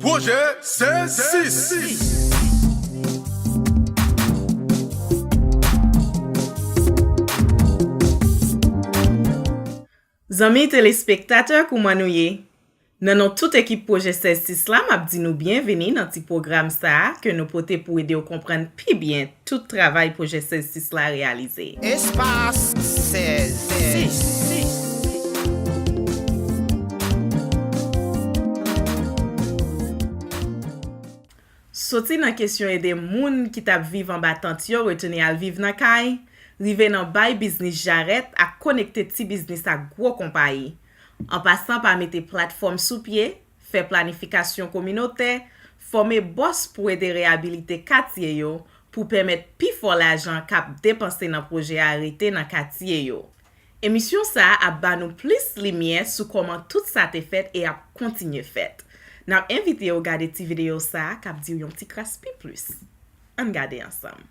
Projet C6. Zami téléspectateurs comment nous y? Nan nou toute équipe projet 16 la m'a dit nous bienvenue dans petit programme ça que nous pote pour aider à comprendre plus bien tout travail projet 16 la réalisé. Espace 16. Soti nan question aider moun qui tap vive en battant yo retourner al vivre nan kay, rive nan bay business jarret à connecter ti business à gros compagnie. En passant par mettre plateforme sous pied, faire planification communautaire, former boss pour aider réhabiliter quartier yo, pour permettre pi fort l'argent k'ap dépenser dans projet arrêté dans quartier yo. Émission ça a ba nous plus lumière sur comment tout ça t'est fait et a continuer fait. N'a invité à regarder ti vidéo ça k'ap di yon petit craspi plus. On regarde ensemble.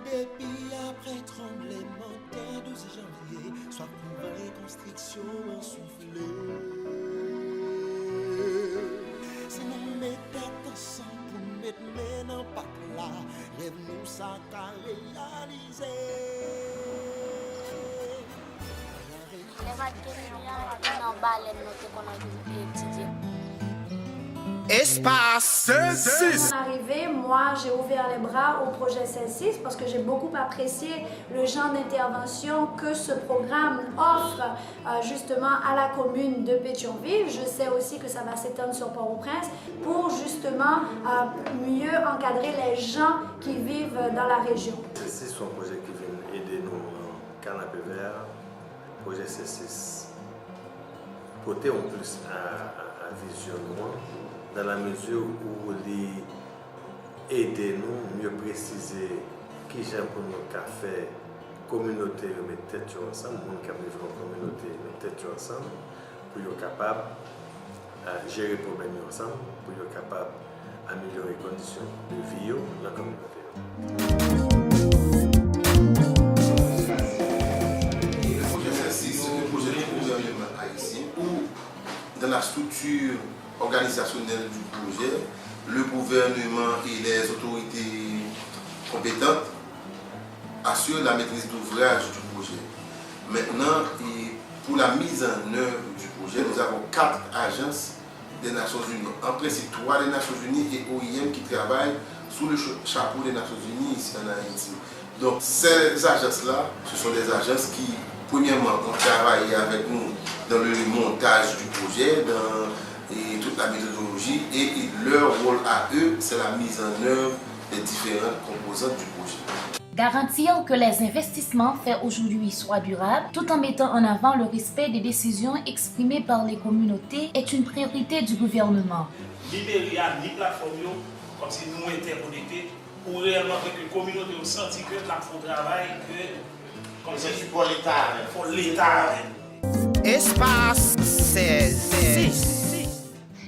Depuis après tremblement de 12 janvier, soit pour reconstruction soufflée. Si nous mettons ensemble pour mettre maintenant pas là, rêve nous ça qu'à réaliser. Espace C6. Arrivé, moi, j'ai ouvert les bras au projet 16 parce que j'ai beaucoup apprécié le genre d'intervention que ce programme offre justement à la commune de Pétionville. Je sais aussi que ça va s'étendre sur Port-au-Prince pour justement mieux encadrer les gens qui vivent dans la région. C'est un projet qui vient aider nous dans Canapé Vert, projet C6. Côté en plus à visionnement, dans la mesure où il aide nous mieux préciser qui j'aime pour nous faire communauté, mettre tête ensemble, nous qui vivons en communauté, mettre tête ensemble, pour être capable de gérer les problèmes ensemble, pour être capable d'améliorer les conditions de vie dans la communauté. Le projet C6, c'est le projet du gouvernement haïtien où, dans la structure organisationnelle du projet, le gouvernement et les autorités compétentes assurent la maîtrise d'ouvrage du projet. Maintenant, pour la mise en œuvre du projet, nous avons 4 agences des Nations Unies. En principe, 3 des Nations Unies et OIM qui travaillent sous le chapeau des Nations Unies ici en Haïti. Donc, ces agences-là, ce sont des agences qui, premièrement, ont travaillé avec nous dans le montage du projet, dans toute la méthodologie, et leur rôle à eux, c'est la mise en œuvre des différentes composantes du projet. Garantir que les investissements faits aujourd'hui soient durables, tout en mettant en avant le respect des décisions exprimées par les communautés, est une priorité du gouvernement. Libérer ni plateforme, comme si nous étions connectés, pour réellement que la communauté ait senti que la font travail, que comme si pour l'État. Espace 16.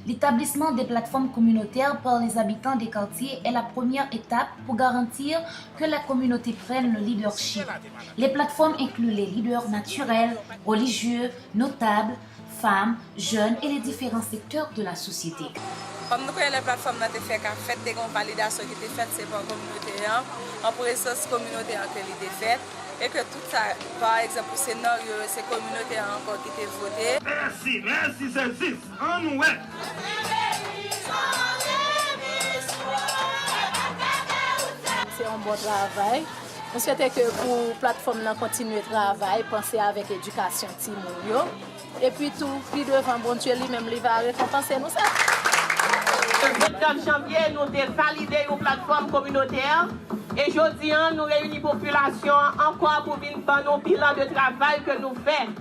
L'établissement des plateformes communautaires par les habitants des quartiers est la première étape pour garantir que la communauté prenne le leadership. Les plateformes incluent les leaders naturels, religieux, notables, femmes, jeunes et les différents secteurs de la société. Comme nous connaissons les plateformes, nous avons fait des validations qui étaient faites, c'est pour la communauté, en processus communautaire qui a été fait. Et que tout ça, par exemple, le scénario, c'est la communauté encore qui était votée. Merci, C6. En nous, ouais. C'est un bon travail. On souhaite que pour la plateforme continuer le travail, penser avec l'éducation Timoyo. Et puis tout, puis devant bon Dieu lui-même, il va récompenser nous ça. Le 4 janvier, nous avons validé une plateforme communautaire. Et aujourd'hui, nous réunissons la population encore pour venir faire nos bilans de travail que nous faisons.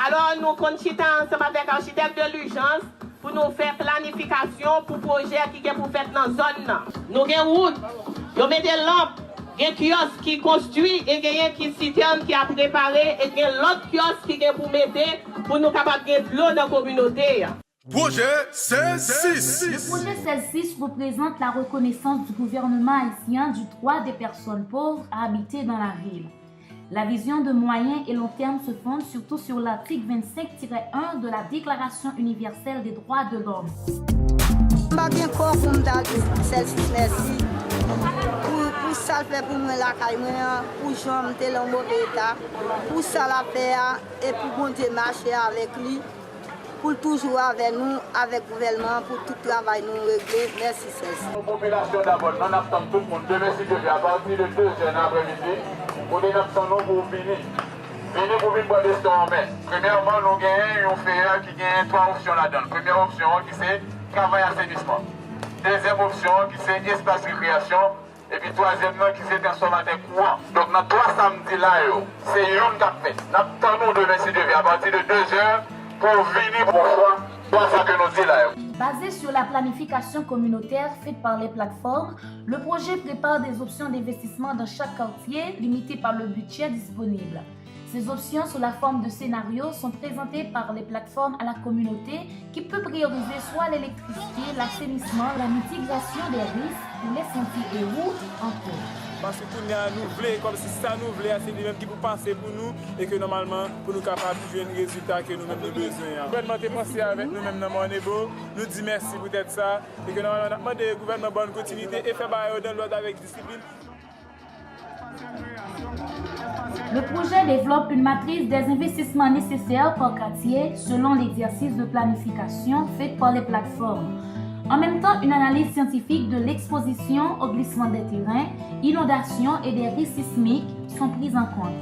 Alors, nous continuons ensemble avec l'architecte de l'urgence pour nous faire planification pour le projet qui est pour faire dans la zone. Nous avons route, nous mettons des lampes, il y a un kiosque qui construit, et il y a un citerne qui a préparé, et il y a l'autre kiosque qui est pour mettre pour nous capables de l'eau dans la communauté. Projet C6. Le projet 16 représente la reconnaissance du gouvernement haïtien du droit des personnes pauvres à habiter dans la ville. La vision de moyen et long terme se fonde surtout sur l'article 25-1 de la Déclaration universelle des droits de l'homme. Pour ça le fait pour moi la caille pour j'aime tel en mauvais état pour ça la faire et pour bon Dieu marcher avec lui pour toujours avec nous avec le gouvernement pour tout travail nous régler. Merci Celle-ci. Population d'abord, nous attendons tout le monde demain si Dieu veut à partir de 2h après-midi pour nous attendons pour venir. Venez pour venir prendre des en main. Premièrement, nous gagnons un faire qui gagne 3 options là-dedans. Première option qui c'est travail assainissement. Deuxième option qui c'est espace récréation. Et puis troisièmement qui c'est transformateur courant. Donc dans 3 samedis là, c'est une qui a fait. Nous attendons demain si Dieu veut à partir de 2h pour venir pour voir. C'est ça que nous disons là. Basé sur la planification communautaire faite par les plateformes, le projet prépare des options d'investissement dans chaque quartier limitées par le budget disponible. Ces options sous la forme de scénarios sont présentées par les plateformes à la communauté qui peut prioriser soit l'électricité, l'assainissement, la mitigation des risques pour les sentiers et routes, entre autres. Parce que nous voulons, comme si ça nous voulait, c'est nous-mêmes qui pour penser pour nous et que normalement, pour nous capables de jouer un résultat que nous-mêmes nous besoin. Le gouvernement est pensé avec nous-mêmes dans Monébo, nous dit merci pour être ça et que normalement, on a demandé au gouvernement bonne continuité et faire dans l'ordre avec discipline. Le projet développe une matrice des investissements nécessaires par quartier selon l'exercice de planification fait par les plateformes. En même temps, une analyse scientifique de l'exposition au glissement des terrains, inondations et des risques sismiques sont prises en compte.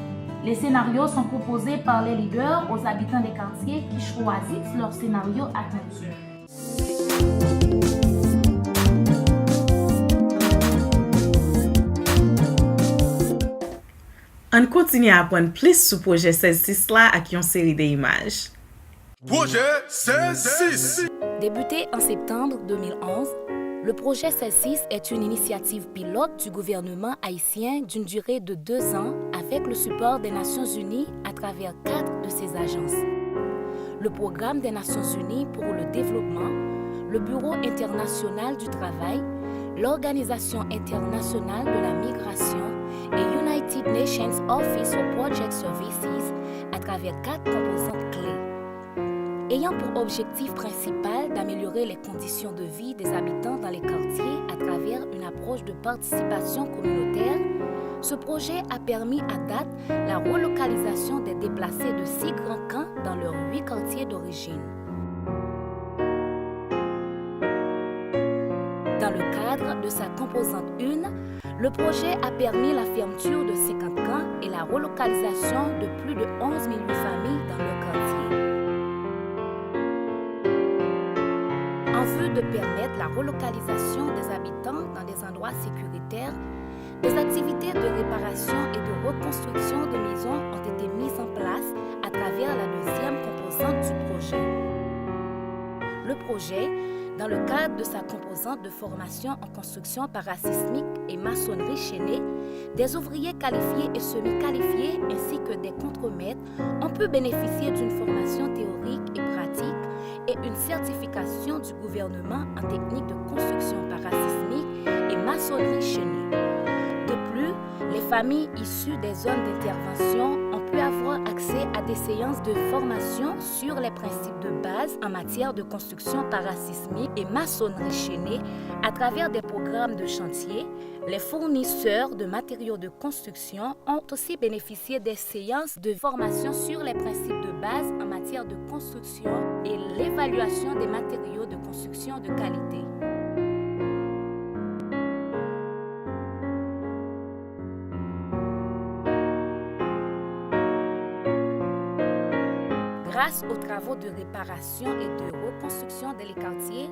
Les scénarios sont proposés par les leaders aux habitants des quartiers qui choisissent leur scénario attendu. On continue à apprendre plus sur le projet 16-6 là avec une série d'images. Projet 16-6. Débuté en septembre 2011, le projet 16-6 est une initiative pilote du gouvernement haïtien d'une durée de 2 ans avec le support des Nations Unies à travers 4 de ses agences. Le Programme des Nations Unies pour le développement, le Bureau international du travail, l'Organisation internationale de la migration et United Nations Office for Project Services à travers 4 composantes clés. Ayant pour objectif principal d'améliorer les conditions de vie des habitants dans les quartiers à travers une approche de participation communautaire, ce projet a permis à date la relocalisation des déplacés de 6 grands camps dans leurs 8 quartiers d'origine. Dans le cadre de sa composante 1, le projet a permis la fermeture de 50 camps et la relocalisation de plus de 11 000 familles dans leur quartier. En vue de permettre la relocalisation des habitants dans des endroits sécuritaires, des activités de réparation et de reconstruction de maisons ont été mises en place à travers la deuxième composante du projet. Le projet, dans le cadre de sa composante de formation en construction parasismique et maçonnerie chaînée, des ouvriers qualifiés et semi-qualifiés ainsi que des contremaîtres ont pu bénéficier d'une formation théorique et pratique et une certification du gouvernement en technique de construction parasismique et maçonnerie chaînée. De plus, les familles issues des zones d'intervention ont pu avoir accès à des séances de formation sur les principes de base en matière de construction parasismique et maçonnerie chaînée à travers des programmes de chantier. Les fournisseurs de matériaux de construction ont aussi bénéficié des séances de formation sur les principes de base en matière de construction et l'évaluation des matériaux de construction de qualité. Grâce aux travaux de réparation et de reconstruction des quartiers,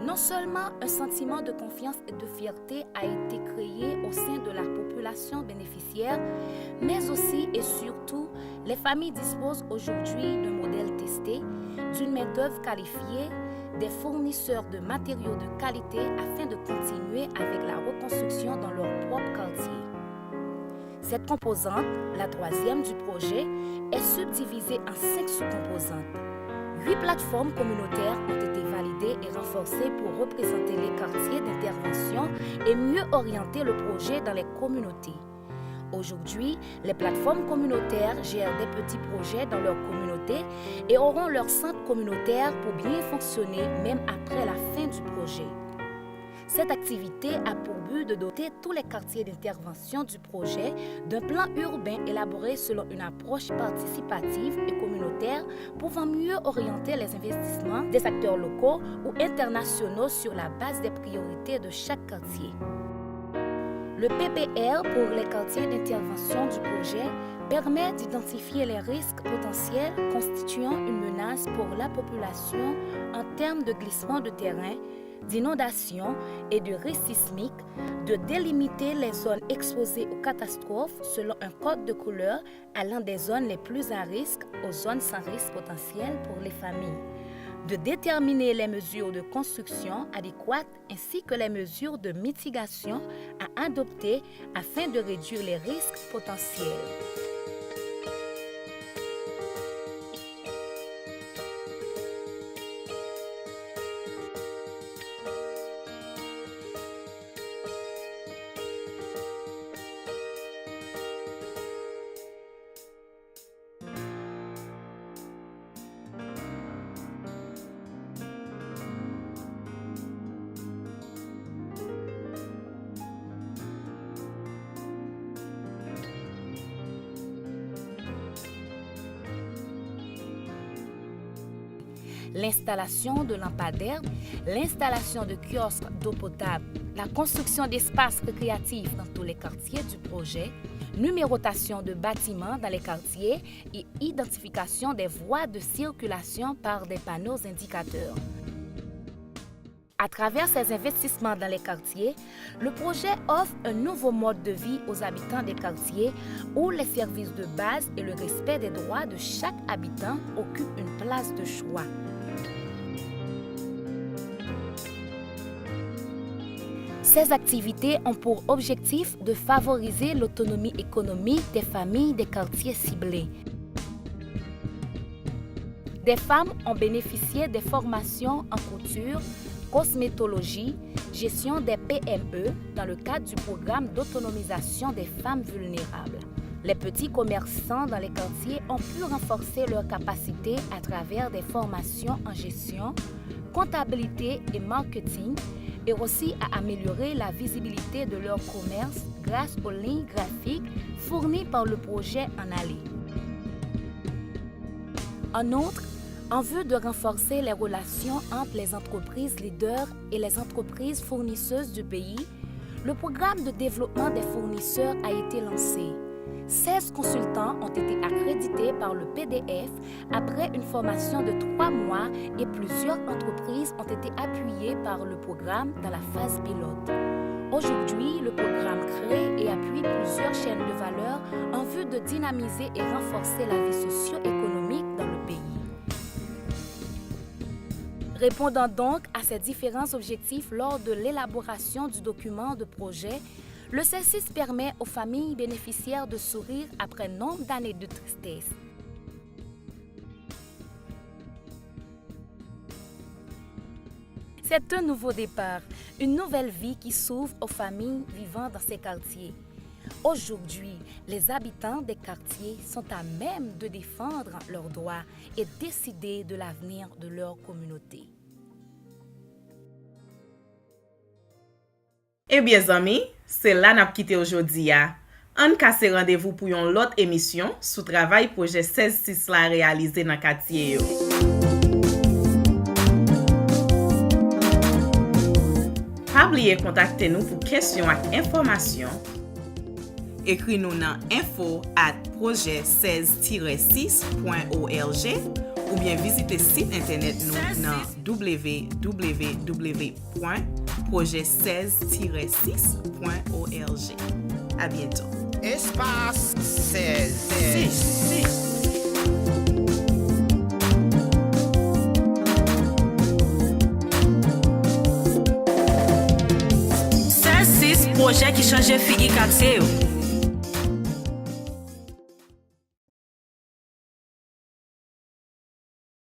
non seulement un sentiment de confiance et de fierté a été créé au sein de la population bénéficiaire, mais aussi et surtout, les familles disposent aujourd'hui de modèles testés, d'une main-d'œuvre qualifiée, des fournisseurs de matériaux de qualité afin de continuer avec la reconstruction dans leur propre quartier. Cette composante, la troisième du projet, est subdivisée en 5 sous-composantes. 8 plateformes communautaires ont été validées et renforcées pour représenter les quartiers d'intervention et mieux orienter le projet dans les communautés. Aujourd'hui, les plateformes communautaires gèrent des petits projets dans leur communauté et auront leur centre communautaire pour bien fonctionner même après la fin du projet. Cette activité a pour but de doter tous les quartiers d'intervention du projet d'un plan urbain élaboré selon une approche participative et communautaire pouvant mieux orienter les investissements des acteurs locaux ou internationaux sur la base des priorités de chaque quartier. Le PPR pour les quartiers d'intervention du projet permet d'identifier les risques potentiels constituant une menace pour la population en termes de glissement de terrain, d'inondations et de risques sismiques, de délimiter les zones exposées aux catastrophes selon un code de couleur allant des zones les plus à risque aux zones sans risque potentiel pour les familles, de déterminer les mesures de construction adéquates ainsi que les mesures de mitigation à adopter afin de réduire les risques potentiels. L'installation de lampadaires, l'installation de kiosques d'eau potable, la construction d'espaces récréatifs dans tous les quartiers du projet, numérotation de bâtiments dans les quartiers et identification des voies de circulation par des panneaux indicateurs. À travers ces investissements dans les quartiers, le projet offre un nouveau mode de vie aux habitants des quartiers où les services de base et le respect des droits de chaque habitant occupent une place de choix. Ces activités ont pour objectif de favoriser l'autonomie économique des familles des quartiers ciblés. Des femmes ont bénéficié des formations en couture, cosmétologie, gestion des PME dans le cadre du programme d'autonomisation des femmes vulnérables. Les petits commerçants dans les quartiers ont pu renforcer leurs capacités à travers des formations en gestion, comptabilité et marketing, et aussi à améliorer la visibilité de leur commerce grâce aux lignes graphiques fournies par le projet en allée. En outre, en vue de renforcer les relations entre les entreprises leaders et les entreprises fournisseuses du pays, le programme de développement des fournisseurs a été lancé. 16 consultants ont été accrédités par le PDF après une formation de 3 mois et plusieurs entreprises ont été appuyées par le programme dans la phase pilote. Aujourd'hui, le programme crée et appuie plusieurs chaînes de valeur en vue de dynamiser et renforcer la vie socio-économique dans le pays. Répondant donc à ces différents objectifs lors de l'élaboration du document de projet, le C6 permet aux familles bénéficiaires de sourire après nombre d'années de tristesse. C'est un nouveau départ, une nouvelle vie qui s'ouvre aux familles vivant dans ces quartiers. Aujourd'hui, les habitants des quartiers sont à même de défendre leurs droits et décider de l'avenir de leur communauté. Eh bien, amis, c'est là n'a quitté aujourd'hui. On casse rendez-vous pour une autre émission sous travail projet 16-6 la réalisé dans quartier. Pas oublier contacter nous pour questions et informations. Écris-nous dans info@projet16-6.org ou bien visitez site internet nous dans www.projet16-6.org. À bientôt. Espace 16. Projet qui change figi quartier.